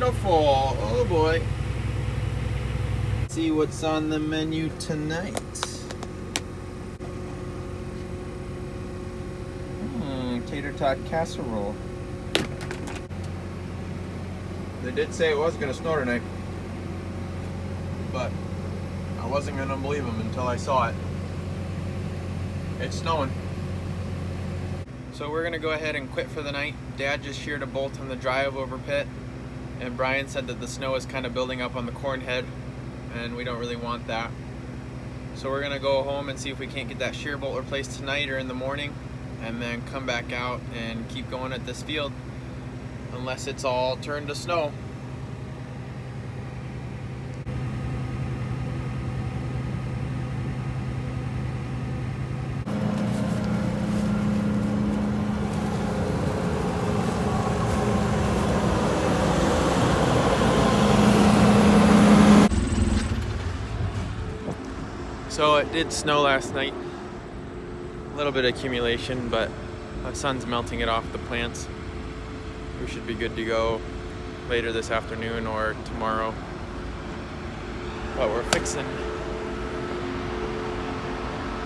beautiful. Oh boy. Let's see what's on the menu tonight. Tater tot casserole. They did say it was going to snow tonight, but I wasn't going to believe them until I saw it. It's snowing. So we're going to go ahead and quit for the night. Dad just sheared a bolt on the drive-over pit, and Brian said that the snow is kind of building up on the corn head, and we don't really want that. So we're going to go home and see if we can't get that shear bolt replaced tonight or in the morning, and then come back out and keep going at this field unless it's all turned to snow. So it did snow last night. A little bit of accumulation, but the sun's melting it off the plants. We should be good to go later this afternoon or tomorrow. But we're fixing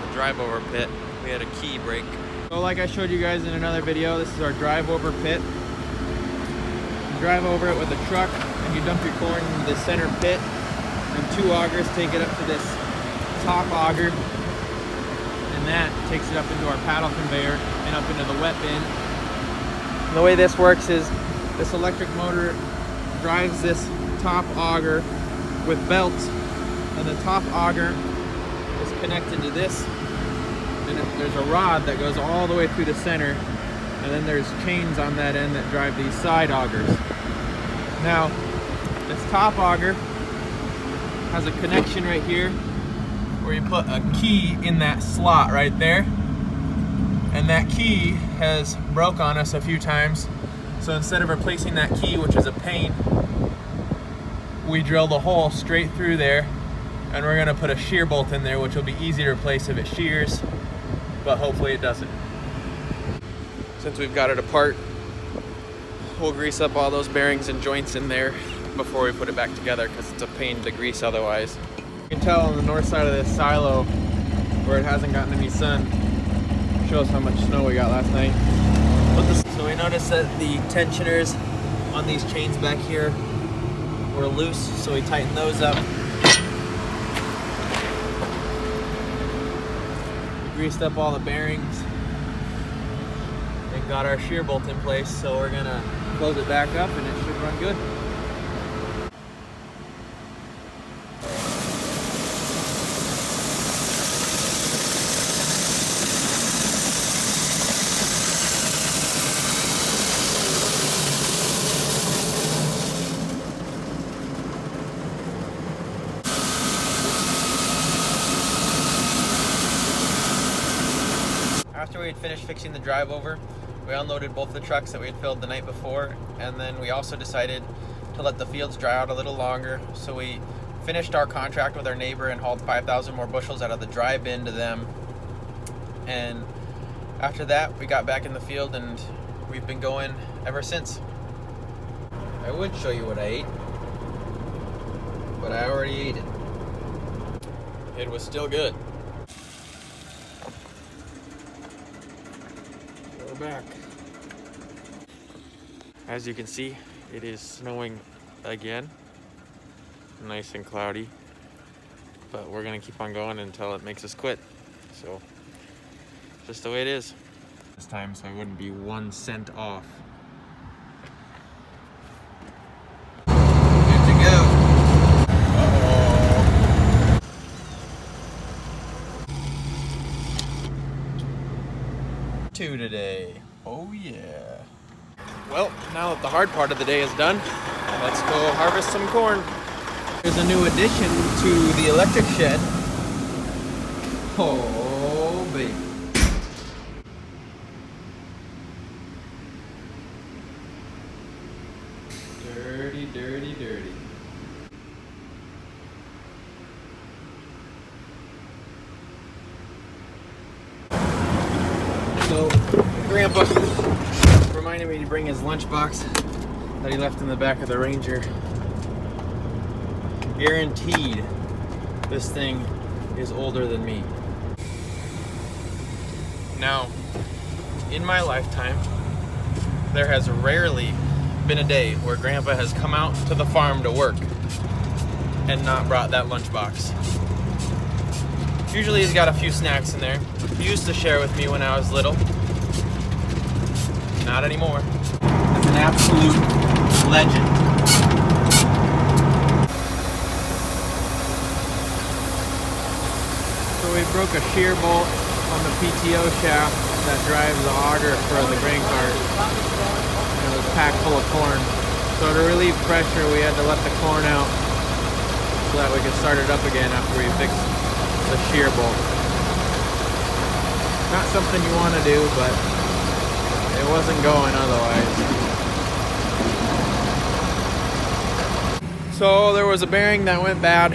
the drive-over pit. We had a key break. So like I showed you guys in another video, this is our drive-over pit. You drive over it with a truck and you dump your corn into the center pit, and 2 augers take it up to this top auger, and that takes it up into our paddle conveyor and up into the wet bin. And the way this works is this electric motor drives this top auger with belts, and the top auger is connected to this, and there's a rod that goes all the way through the center, and then there's chains on that end that drive these side augers. Now, this top auger has a connection right here where you put a key in that slot right there, and that key has broke on us a few times, so instead of replacing that key, which is a pain, we drilled a hole straight through there, and we're gonna put a shear bolt in there, which will be easy to replace if it shears, but hopefully it doesn't. Since we've got it apart, we'll grease up all those bearings and joints in there before we put it back together, because it's a pain to grease otherwise. You can tell on the north side of this silo where it hasn't gotten any sun. Shows how much snow we got last night. So we noticed that the tensioners on these chains back here were loose, so we tightened those up. We greased up all the bearings and got our shear bolt in place, so we're gonna close it back up and it should run good. After we had finished fixing the drive over, we unloaded both the trucks that we had filled the night before, and then we also decided to let the fields dry out a little longer. So we finished our contract with our neighbor and hauled 5,000 more bushels out of the dry bin to them. And after that, we got back in the field and we've been going ever since. I would show you what I ate, but I already ate it. It was still good. Back. As you can see, it is snowing again. Nice and cloudy, but we're gonna keep on going until it makes us quit. So just the way it is this time, so I wouldn't be 1 cent off. Good to go. Uh-oh. 2 today. Oh yeah. Well, now that the hard part of the day is done, let's go harvest some corn. There's a new addition to the electric shed. Oh baby. Dirty, dirty, dirty. So, Grandpa reminded me to bring his lunchbox that he left in the back of the Ranger. Guaranteed this thing is older than me. Now, in my lifetime, there has rarely been a day where Grandpa has come out to the farm to work and not brought that lunchbox. Usually he's got a few snacks in there. He used to share with me when I was little. Not anymore. It's an absolute legend. So we broke a shear bolt on the PTO shaft that drives the auger for the grain cart. And it was packed full of corn. So to relieve pressure, we had to let the corn out so that we could start it up again after we fixed the shear bolt. Not something you want to do, but it wasn't going otherwise. So there was a bearing that went bad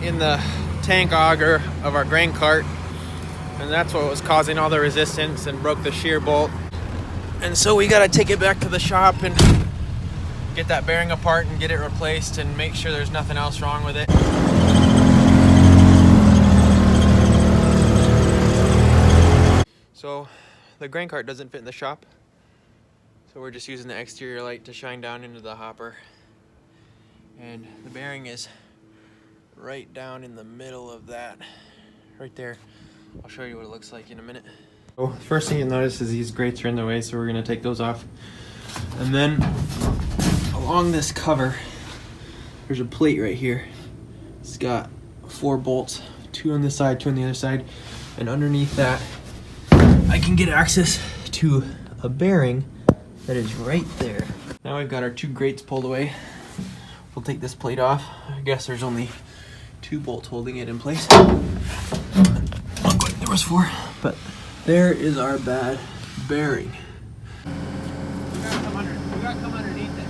in the tank auger of our grain cart, and that's what was causing all the resistance and broke the shear bolt. And so we got to take it back to the shop and get that bearing apart and get it replaced and make sure there's nothing else wrong with it. So the grain cart doesn't fit in the shop, so we're just using the exterior light to shine down into the hopper. And the bearing is right down in the middle of that, right there. I'll show you what it looks like in a minute. So first thing you'll notice is these grates are in the way, so we're gonna take those off. And then along this cover, there's a plate right here. It's got 4 bolts, 2 on this side, 2 on the other side. And underneath that, I can get access to a bearing that is right there. Now we've got our 2 grates pulled away. We'll take this plate off. I guess there's only 2 bolts holding it in place. Looked like there was 4, but there is our bad bearing. We gotta come underneath it.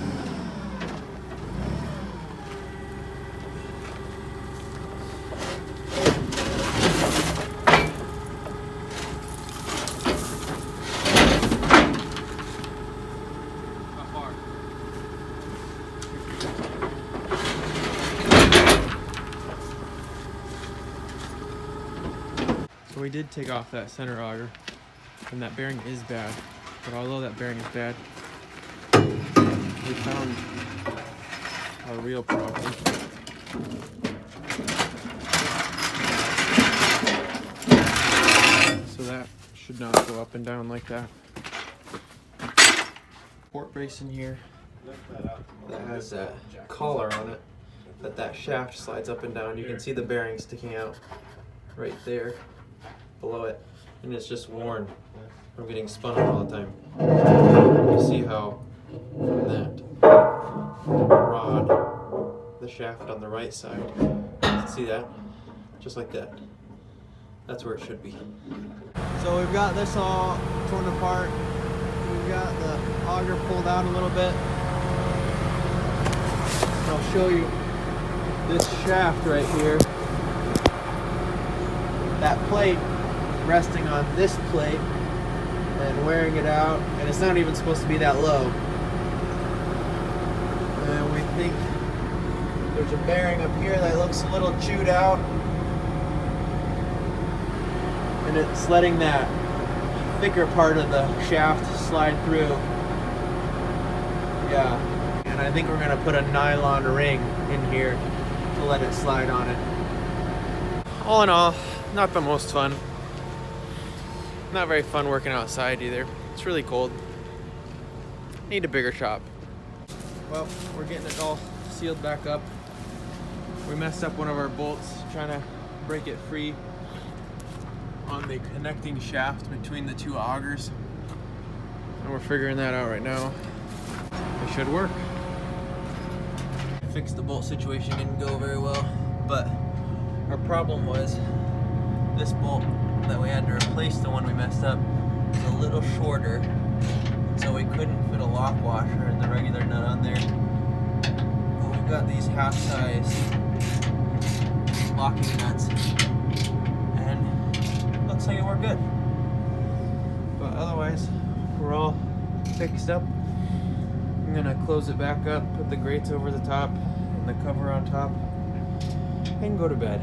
So we did take off that center auger, and that bearing is bad. But although that bearing is bad, we found a real problem. So that should not go up and down like that. Port brace in here that has that collar on it, that shaft slides up and down. You can see the bearing sticking out right there below it, and it's just worn from getting spun on all the time. You see how that rod, the shaft on the right side, see that? Just like that. That's where it should be. So we've got this all torn apart. We've got the auger pulled out a little bit. I'll show you this shaft right here. That plate resting on this plate and wearing it out, and it's not even supposed to be that low. And we think there's a bearing up here that looks a little chewed out, and it's letting that thicker part of the shaft slide through. Yeah, and I think we're gonna put a nylon ring in here to let it slide on it. All in all, not the most fun. Not very fun working outside either. It's really cold. Need a bigger shop. Well, we're getting it all sealed back up. We messed up one of our bolts trying to break it free on the connecting shaft between the 2 augers. And we're figuring that out right now. It should work. Fixed the bolt situation, didn't go very well, but our problem was this bolt that we had to replace, the one we messed up, is a little shorter, so we couldn't fit a lock washer and the regular nut on there. But we've got these half-size locking nuts, and looks like it worked good. But otherwise, we're all fixed up. I'm gonna close it back up, put the grates over the top and the cover on top, and go to bed.